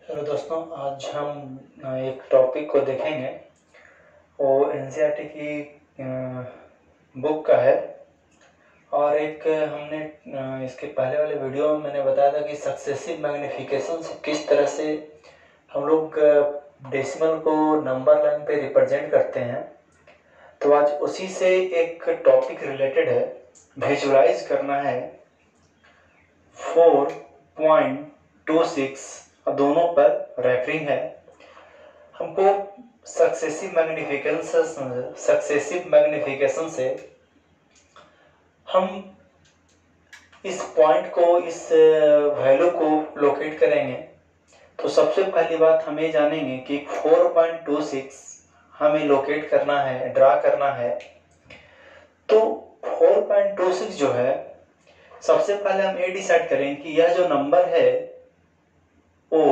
Hello दोस्तों, आज हम एक टॉपिक को देखेंगे। वो एनसीईआरटी की बुक का है। और एक हमने इसके पहले वाले वीडियो में मैंने बताया था कि सक्सेसिव मैग्नीफिकेशन से किस तरह से हम लोग डेसिमल को नंबर लाइन पे रिप्रेजेंट करते हैं। तो आज उसी से एक टॉपिक रिलेटेड है, विजुलाइज करना है 4.26 और दोनों पर रेफरिंग है। हमको सक्सेसिव मैग्निफिकेशन से हम इस पॉइंट को, इस वैल्यू को लोकेट करेंगे। तो सबसे पहली बात हमें जानेंगे कि 4.26 हमें लोकेट करना है, ड्रा करना है। तो 4.26 जो है, सबसे पहले हम ये डिसाइड करेंगे कि यह जो नंबर है वो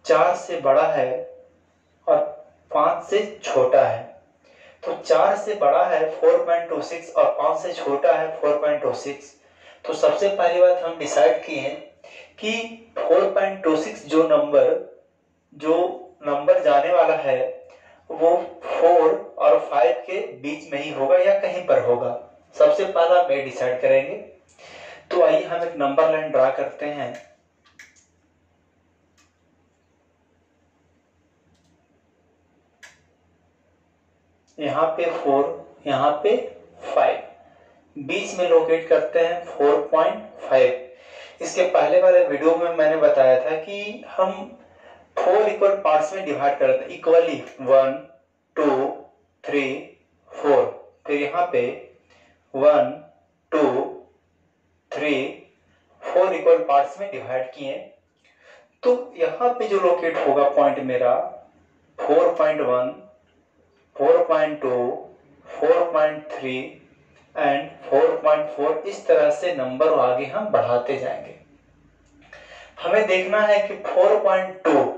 4 से बड़ा है और 5 से छोटा है। तो 4 से बड़ा है 4.26 और 5 से छोटा है 4.26। तो सबसे पहली बात हम डिसाइड किए कि 4.26 जो नंबर जाने वाला है वो 4 और 5 के बीच में ही होगा या कहीं पर होगा। सबसे पहला हम डिसाइड करेंगे। तो आइए हम एक नंबर लाइन ड्रा करते हैं। यहाँ पे 4, यहाँ पे 5, बीच में लोकेट करते हैं 4.5। इसके पहले वाले वीडियो में मैंने बताया था कि हम 4 इक्वल पार्ट्स में डिवाइड करते हैं इक्वली, 1 2 3 4। फिर यहाँ पे 1 2 3 4 इक्वल पार्ट्स में डिवाइड किए। तो यहाँ पे जो लोकेट होगा पॉइंट मेरा 4.1 4.2 4.3 एंड 4.4। इस तरह से नंबर आगे हम बढ़ाते जाएंगे। हमें देखना है कि 4.2,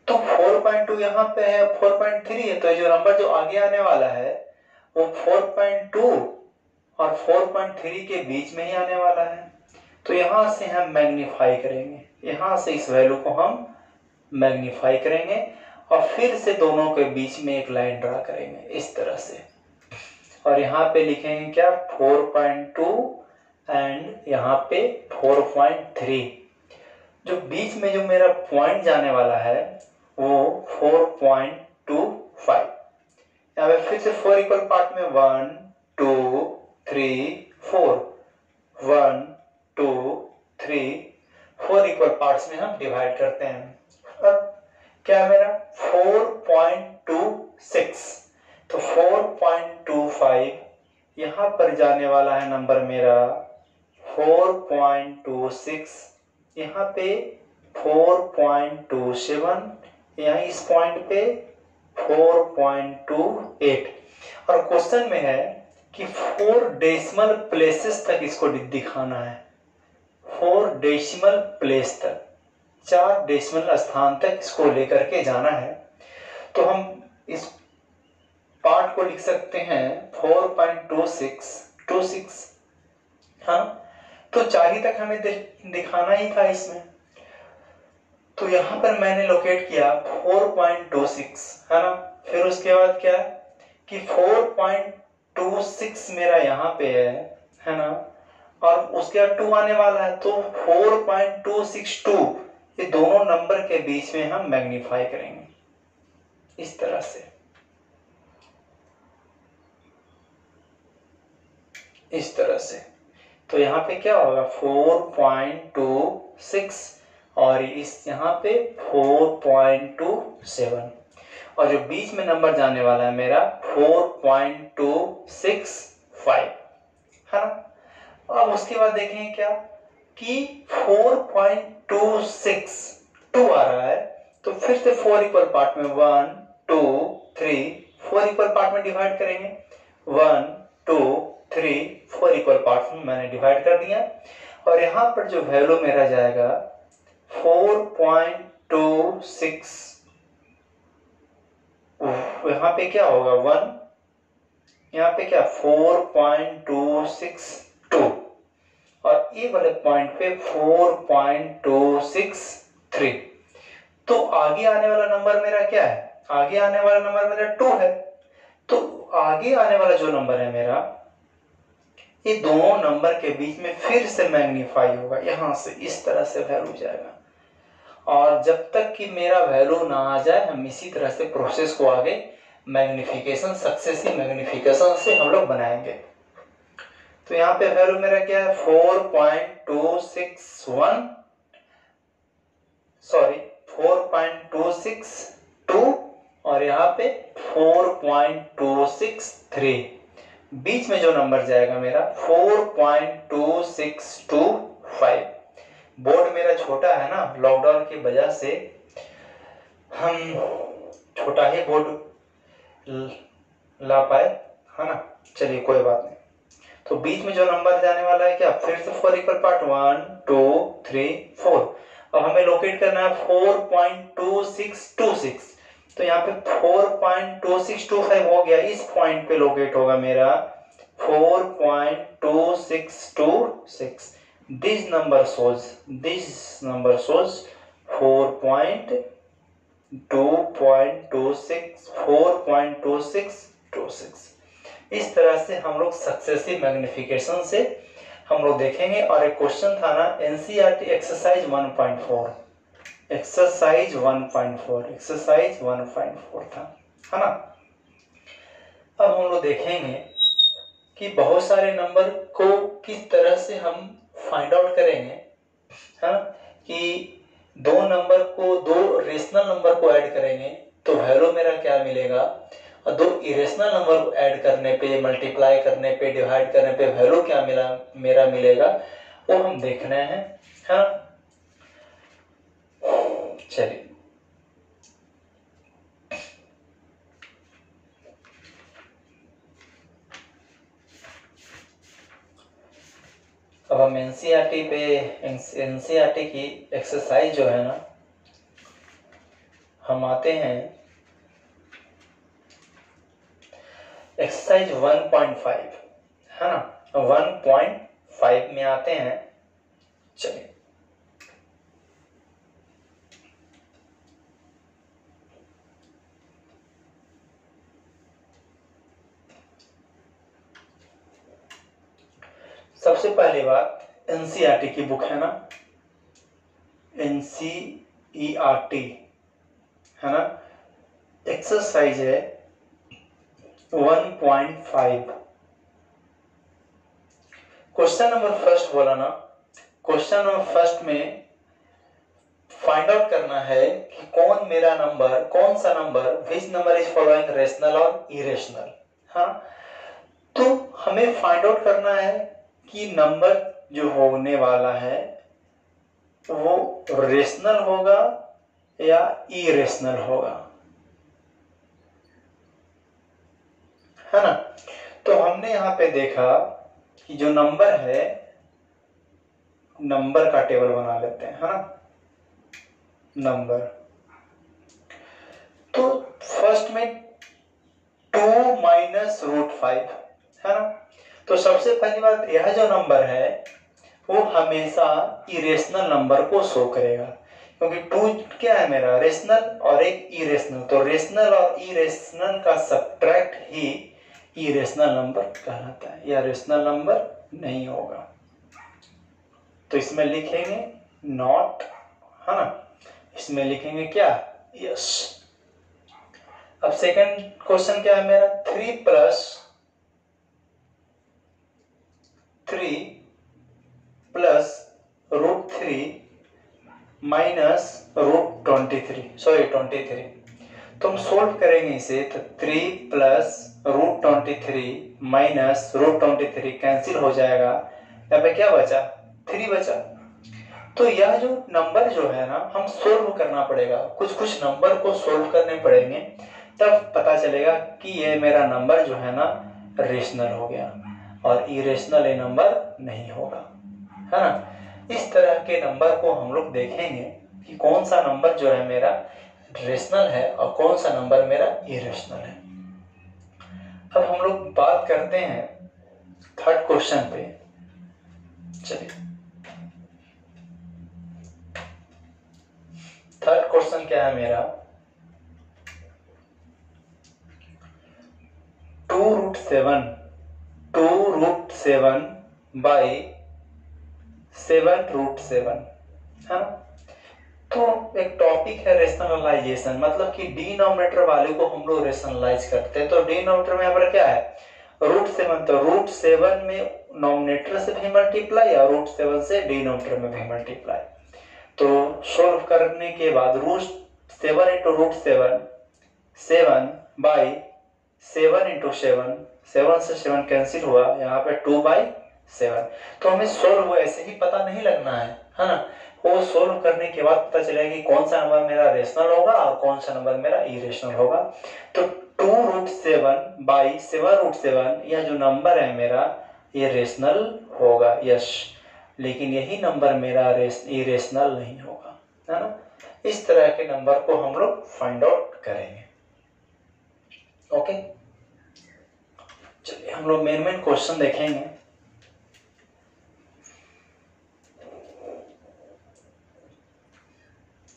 तो 4.2 यहाँ पे है, 4.3 है। तो जो नंबर जो आगे आने वाला है वो 4.2 और 4.3 के बीच में ही आने वाला है। तो यहां से हम मैग्नीफाई करेंगे, यहां से इस वैल्यू को हम मैग्नीफाई करेंगे और फिर से दोनों के बीच में एक लाइन ड्रा करेंगे इस तरह से। और यहाँ पे लिखेंगे क्या, 4.2 एंड यहाँ पे 4.3। जो बीच में जो मेरा पॉइंट जाने वाला है वो 4.25। यहाँ पे फिर से 4 इक्वल पार्ट में 1 2 3 4, 1 2 3 4 इक्वल पार्ट्स में हम डिवाइड करते हैं। अब क्या मेरा 4.26, तो 4.25 यहाँ पर जाने वाला है नंबर मेरा 4.26, यहाँ पे 4.27, यहाँ इस पॉइंट पे 4.28। और क्वेश्चन में है कि 4 डेसिमल प्लेसेस तक इसको दिखाना है। 4 डेसिमल प्लेस तक, 4 डेसिमल स्थान तक इसको लेकर के जाना है। तो हम इस पार्ट को लिख सकते हैं 4.26। हाँ, तो 4 ही तक हमें दिखाना ही था इसमें। तो यहां पर मैंने लोकेट किया 4.26, है ना। फिर उसके बाद क्या कि 4.26 मेरा यहाँ पे है ना। और उसके बाद 2 आने वाला है, तो 4.262 ये दोनों नंबर के बीच में हम मैग्नीफाई करेंगे इस तरह से, इस तरह से। तो यहाँ पे क्या होगा 4.26 और इस यहाँ पे 4.27 और जो बीच में नंबर जाने वाला है मेरा 4.265, है ना। अब उसके बाद देखेंगे क्या कि 4.262 आ रहा है। तो फिर से 4 इक्वल पार्ट में 1 2 3 4 इक्वल पार्ट में डिवाइड करेंगे। 1 2 3 4 इक्वल पार्ट में मैंने डिवाइड कर दिया। और यहाँ पर जो वैल्यू मेरा जाएगा 4.26, यहाँ पे क्या होगा 1, यहाँ पे क्या 4.262 और ए वाले पॉइंट पे 4.263। तो आगे आने वाला नंबर मेरा क्या है? आगे आने वाला नंबर मेरा 2 है। तो आगे आने वाला जो नंबर है मेरा, ये दोनों नंबर के बीच में फिर से मैग्नीफाई होगा, यहां से इस तरह से वैल्यू जाएगा। और जब तक कि मेरा वैल्यू ना आ जाए, हम इसी तरह से प्रोसेस को आगे मैग्निफिकेशन, सक्सेसिव मैग्निफिकेशन से हम लोग बनाएंगे। तो यहाँ पे वैल्यू मेरा क्या है? 4.262 और यहाँ पे 4.263। बीच में जो नंबर जाएगा मेरा 4.2625। बोर्ड मेरा छोटा है ना, लॉकडाउन की वजह से हम छोटा ही बोर्ड ला पाए, है ना। चलिए कोई बात नहीं। तो बीच में जो नंबर जाने वाला है क्या? फिर से 4 इक्वल पार्ट 1 2 3 4। अब हमें लोकेट करना है 4.2626। तो यहाँ पे 4.2625 हो गया, इस पॉइंट पे लोकेट होगा मेरा 4.2626। This number shows 4.2626। इस तरह से हम लोग सक्सेसिव मैग्निफिकेशन से हम लोग देखेंगे। और एक क्वेश्चन था ना, एनसीईआरटी एक्सरसाइज 1.4 था, है ना। अब हम लोग देखेंगे कि बहुत सारे नंबर को किस तरह से हम फाइंड आउट करेंगे, है ना। कि दो रेशनल नंबर को ऐड करेंगे तो वैल्यू मेरा क्या मिलेगा, और दो इरेशनल नंबर को ऐड करने पे, मल्टीप्लाई करने पे, डिवाइड करने पे वैल्यू क्या मेरा मिलेगा, वो हम देख रहे हैं, है ना। चलिए अब हम एनसीईआरटी की एक्सरसाइज जो है ना, हम आते हैं एक्सरसाइज 1.5, है ना। 1.5 में आते हैं। चलिए सबसे पहली बात, एनसीईआरटी की बुक है ना, एनसीईआरटी, है ना। एक्सरसाइज है 1.5। क्वेश्चन नंबर फर्स्ट बोला ना, क्वेश्चन नंबर फर्स्ट में फाइंड आउट करना है कि कौन सा number which number is following rational और इरेशनल, हाँ। तो हमें फाइंड आउट करना है कि नंबर जो होने वाला है वो रेशनल होगा या इरेशनल होगा, है ना। तो हमने यहाँ पे देखा कि जो नंबर है, नंबर का टेबल बना लेते हैं, है ना। नंबर, तो फर्स्ट में 2 माइनस √5, है ना। तो सबसे पहली बात, यह जो नंबर है वो हमेशा इरेशनल नंबर को शो करेगा, क्योंकि 2 क्या है मेरा, रेशनल और एक इरेशनल। तो रेशनल और इरेशनल का सब्ट्रैक्ट ही इरेशनल नंबर कहलाता है, या रेशनल नंबर नहीं होगा। तो इसमें लिखेंगे नॉट, है ना। इसमें लिखेंगे क्या, यस। अब सेकंड क्वेश्चन क्या है मेरा, 3 प्लस √3 माइनस √23। तो हम सोल्व करेंगे इसे, तो 3 प्लस √23 माइनस √23 कैंसिल हो जाएगा। यहाँ पे क्या बचा, 3 बचा। तो यह जो नंबर जो है ना, हम सोल्व करना पड़ेगा, कुछ नंबर को सोल्व करने पड़ेंगे, तब पता चलेगा कि ये मेरा नंबर जो है ना रेशनल हो गया और इरेशनल ये नंबर नहीं होगा, है ना। इस तरह के नंबर को हम लोग देखेंगे कि कौन सा नंबर जो है मेरा रेशनल है और कौन सा नंबर मेरा इरेशनल है। अब हम लोग बात करते हैं थर्ड क्वेश्चन पे। चलिए थर्ड क्वेश्चन क्या है मेरा, 2√7 बाई 7√7 है ना। तो एक टॉपिक है रेशनलाइजेशन, मतलब कि डिनोमिनेटर वाले को हम लोग रेशनलाइज करते हैं। तो डिनोमिनेटर में यहाँ पर क्या है, √7, तो √7 में नोमिनेटर से भी मल्टीप्लाई और √7 से डिनोमिनेटर में भी मल्टीप्लाई। तो सोल्व करने के बाद √7 इंटू √7 7 बाई 7 इंटू 7, 7 से 7 कैंसिल हुआ, यहाँ पे 2/7। तो हमें सोल्व ऐसे ही पता नहीं लगना है ना, वो सोल्व करने के बाद पता चलेगा कि कौन सा नंबर मेरा रेशनल होगा और कौन सा नंबर मेरा इरेशनल होगा। तो 2√7 बाई 7√7 यह जो नंबर है मेरा ये रेशनल होगा, यस। लेकिन यही नंबर मेरा इरेशनल नहीं होगा, है ना। इस तरह के नंबर को हम लोग फाइंड आउट करेंगे। ओके, चलिए हम लोग मेन क्वेश्चन देखेंगे।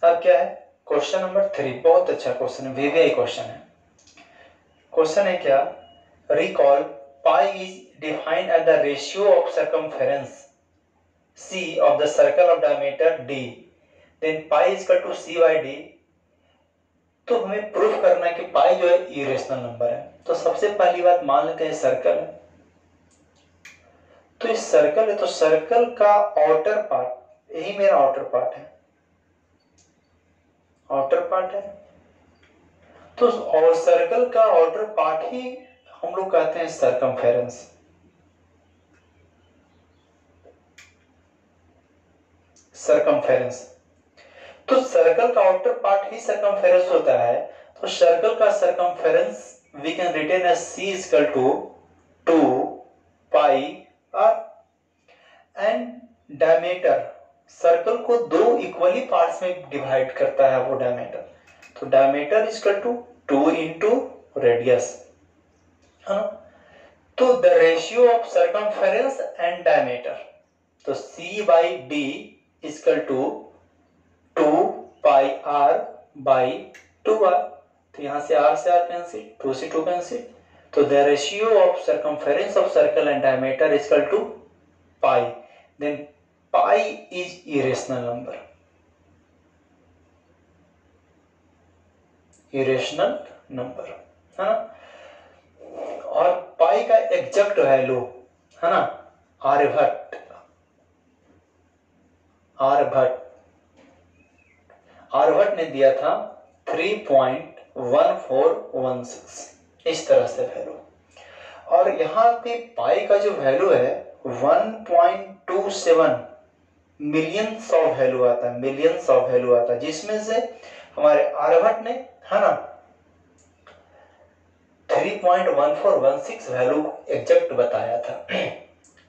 अब क्या है, क्वेश्चन नंबर 3, बहुत अच्छा क्वेश्चन है, वीवीआई क्वेश्चन है। क्वेश्चन है क्या, recall pi is defined as the ratio of circumference C of the circle of diameter D, then pi is equal to C by D। तो हमें प्रूफ करना है कि पाई जो है इरेशनल नंबर है। तो सबसे पहली बात मान लेते हैं सर्कल है, तो इस सर्कल है, तो सर्कल का आउटर पार्ट, यही मेरा आउटर पार्ट है, आउटर पार्ट है। तो और सर्कल का आउटर पार्ट ही हम लोग कहते हैं सर्कमफेरेंस। सर्कमफेरेंस, तो सर्कल का आउटर पार्ट ही सर्कमफेरेंस होता है। तो सर्कल का circumference we can written as C is equal to 2 pi r, and diameter, circle को दो इक्वली पार्ट्स में डिवाइड करता है वो डायमीटर। तो diameter is equal to 2 into radius, है ना। तो the ratio of circumference and diameter, तो C by D is equal to 2 pi r by 2r। तो यहां से r कैंसिल, 2 से 2 कैंसिल। तो the ratio of circumference of circle and diameter is equal to pi, then pi is irrational number, irrational number, है ना। और पाई का exact value, है ना, आर्यभट्ट ने दिया था 3.1416, इस तरह से वैल्यू। और यहाँ पे पाई का जो वैल्यू है 1.27 मिलियंस ऑफ वैल्यू आता है, मिलियंस ऑफ वैल्यू आता है, जिसमें से हमारे आर्यभट्ट ने, है ना, 3.1416 वैल्यू एग्जैक्ट बताया था।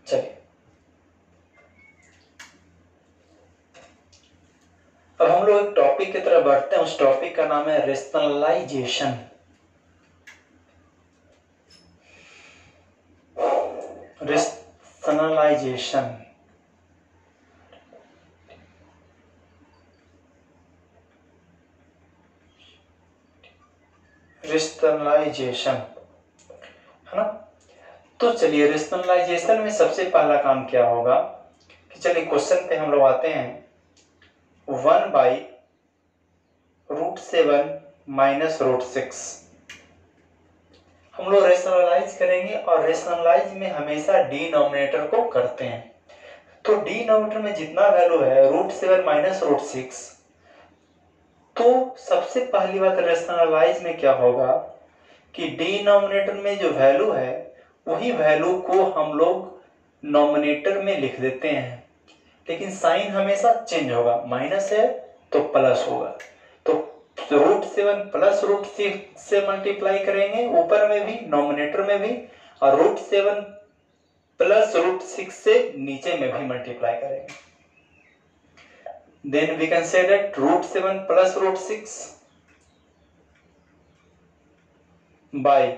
चलिए अब हम लोग एक टॉपिक की तरफ बढ़ते हैं। उस टॉपिक का नाम है रेशनलाइजेशन। रेशनलाइजेशन, रेशनलाइजेशन, है ना। तो चलिए रेशनलाइजेशन में सबसे पहला काम क्या होगा कि चलिए क्वेश्चन पे हम लोग आते हैं। 1/√7 माइनस √6 हम लोग रेशनलाइज करेंगे, और रेशनलाइज में हमेशा डिनोमिनेटर को करते हैं। तो डिनोमिनेटर में जितना वैल्यू है √7 माइनस √6, तो सबसे पहली बात रेशनलाइज में क्या होगा कि डिनोमिनेटर में जो वैल्यू है वही वैल्यू को हम लोग नोमिनेटर में लिख देते हैं, लेकिन साइन हमेशा चेंज होगा, माइनस है तो प्लस होगा। तो √7 प्लस √6 से मल्टीप्लाई करेंगे, ऊपर में भी नोमिनेटर में भी, और √7 प्लस √6 से नीचे में भी मल्टीप्लाई करेंगे। Then we can say that √7 plus √6 by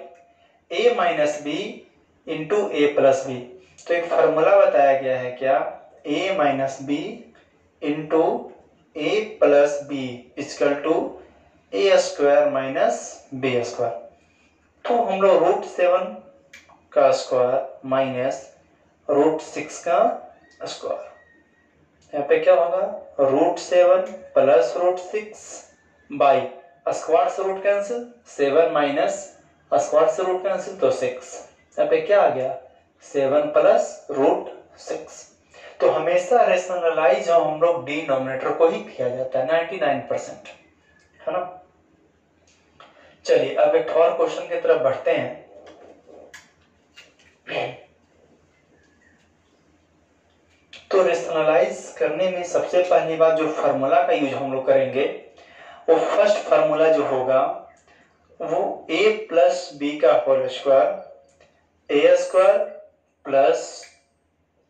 a minus b into a plus b। तो एक फॉर्मूला बताया गया है क्या, a minus b into a plus b equal to a square minus b square. तो हम लोग √7 का स्क्वायर माइनस √6 का स्क्वायर, यहाँ पे क्या होगा √7 प्लस √6 बाई स्क्वायर से रूट कैंसिल, 7 माइनस स्क्वायर से रूट कैंसिल तो 6, यहाँ पे क्या आ गया 7 प्लस √6। तो हमेशा रेशनलाइज हम लोग डिनोमिनेटर को ही किया जाता है 99%, है ना। चलिए अब एक और क्वेश्चन की तरफ बढ़ते हैं। तो रेशनलाइज करने में सबसे पहली बात जो फार्मूला का यूज हम लोग करेंगे वो फर्स्ट फार्मूला जो होगा वो a प्लस बी का होल स्क्वायर ए square plus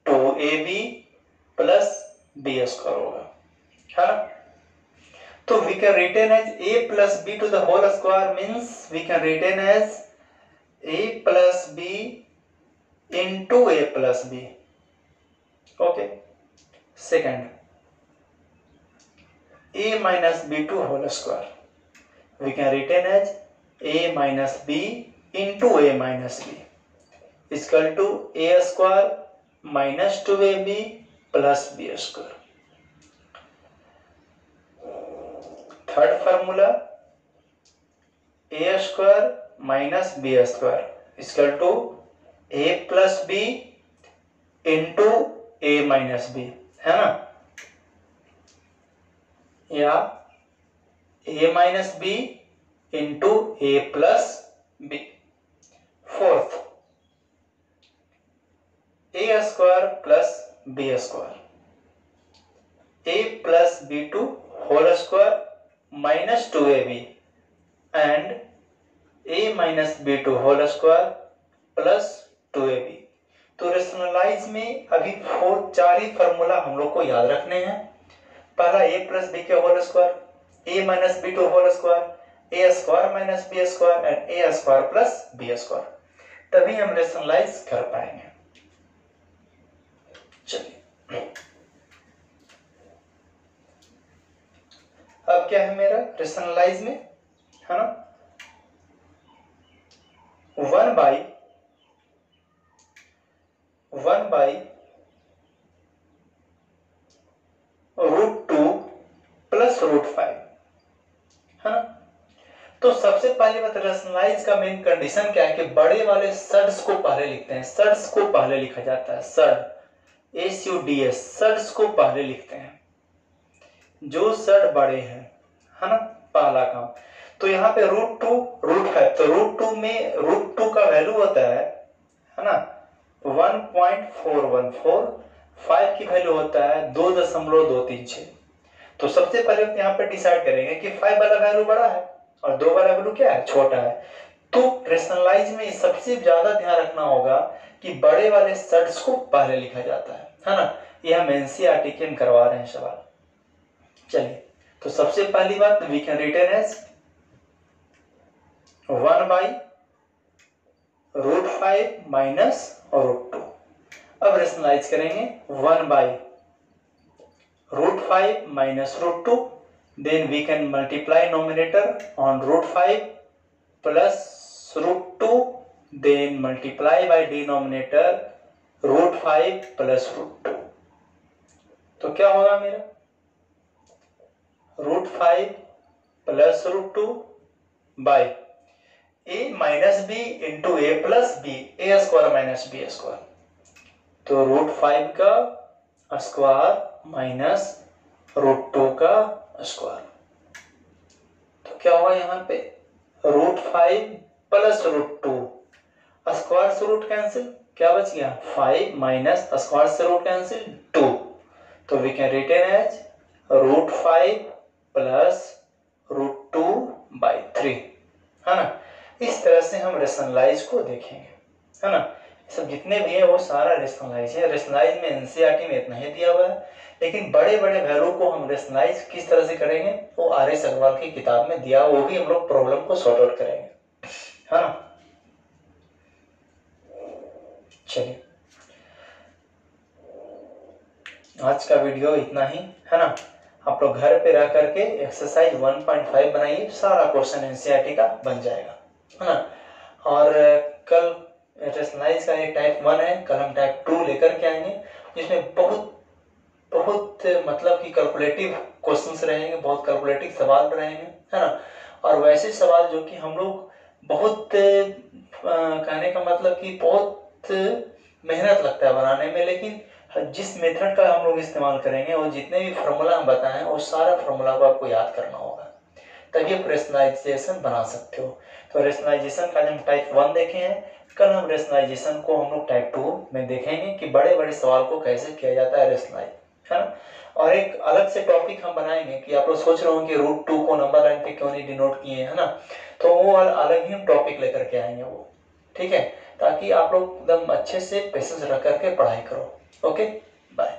2ab plus B square होगा, है ना। तो we can written as a plus B to the whole square means we can written as a plus B into a plus B. Okay, second a minus b2 whole square we can retain as a minus b into a minus b equal to a square minus 2ab plus b square। Third formula a square minus b square equal to a plus b into a minus b, है ना, या a minus b into a plus b. Fourth a square plus B square a plus B to whole square minus 2ab and a minus b to whole square plus 2ab। तो rationalise में अभी चार ही formula हम लोग को याद रखने हैं। पहला a प्लस बी के whole square, a minus b to whole square, A square minus b square and a square plus B square, तभी हम रेशनलाइज कर पाएंगे। चलिए अब क्या है मेरा रेशनलाइज में, है ना, 1 बाई √2 प्लस √5, है ना। तो सबसे पहले बात रेशनलाइज का मेन कंडीशन क्या है कि बड़े वाले सर्ड्स को पहले लिखते हैं, सर्ड्स को पहले लिखा जाता है, सर्ड SUDS सर्ड्स को पहले लिखते हैं, जो सर्ड बड़े हैं, है ना, पहला काम। तो यहाँ पे √2 √5, तो √2 में √2 का वैल्यू होता है ना 1.414, 5 की वैल्यू होता है 2.236। तो सबसे पहले यहाँ पे डिसाइड करेंगे कि 5 वाला वैल्यू बड़ा है और 2 वाला वैल्यू क्या है, छोटा है। तो रेशनलाइज में सबसे ज्यादा ध्यान रखना होगा कि बड़े वाले सर्ड्स को पहले लिखा जाता है ना। ये हम एनसीईआरटी के करवा रहे हैं सवाल। चलिए तो सबसे पहली बात we can written as 1 by √5 minus √2। अब रेशनलाइज करेंगे 1 by √5 minus √2, then we can multiply numerator on √5 plus √2, then multiply by denominator √5 plus √2। तो क्या होगा मेरा √5 plus √2 by a minus b into a plus b, a square minus b square। तो √5 का square minus √2 का square, तो क्या होगा यहाँ पे √5 प्लस √2, स्क्वायर से रूट कैंसिल, क्या बच गया 5 माइनस स्क्वायर से रूट कैंसिल 2। तो we can written as √5 plus √2 by 3, है ना। इस तरह से हम रेशनलाइज को देखेंगे, है ना। सब जितने भी है वो सारा रेशनलाइज है। रेशनलाइज में एनसीईआरटी में इतना ही दिया हुआ है, लेकिन बड़े बड़े वैल्यू को हम रेशनलाइज किस तरह से करेंगे वो RS अग्रवाल की किताब में दिया, वो भी हम लोग प्रॉब्लम को सॉर्ट आउट करेंगे, है ना। चलिए आज का वीडियो इतना ही, है ना। आप लोग घर पे रह करके एक्सरसाइज 1.5 बनाइए, सारा क्वेश्चन एनसीईआरटी का बन जाएगा, है ना। और कल रेशनलाइज का ये टाइप 1 है, कल हम टाइप 2 लेकर के आएंगे, जिसमें बहुत बहुत मतलब कि कैलकुलेटिव क्वेश्चंस रहेंगे, बहुत कैलकुलेटिव सवाल रहेंगे, है ना। और वैसे सवाल जो कि हम लोग बहुत कहने का मतलब कि बहुत मेहनत लगता है बनाने में, लेकिन जिस मेथड का हम लोग इस्तेमाल करेंगे और जितने भी फार्मूला हम बताएं वो सारा फार्मूला को आपको याद करना होगा, तभी आप रेशनलाइजेशन बना सकते हो। तो रेशनलाइजेशन का हम टाइप 1 देखे हैं, कल हम रेशनलाइजेशन को हम लोग टाइप 2 में देखेंगे कि बड़े बड़े सवाल को कैसे किया जाता है रेशनलाइज, है ना। और एक अलग से टॉपिक हम बनाएंगे कि आप लोग सोच रहे हो कि √2 को नंबर लाइन पे क्यों नहीं डिनोट किए, है ना, तो वो अलग ही हम टॉपिक लेकर के आएंगे वो, ठीक है, ताकि आप लोग एकदम अच्छे से पेशेंस रख करके पढ़ाई करो। Okay, bye.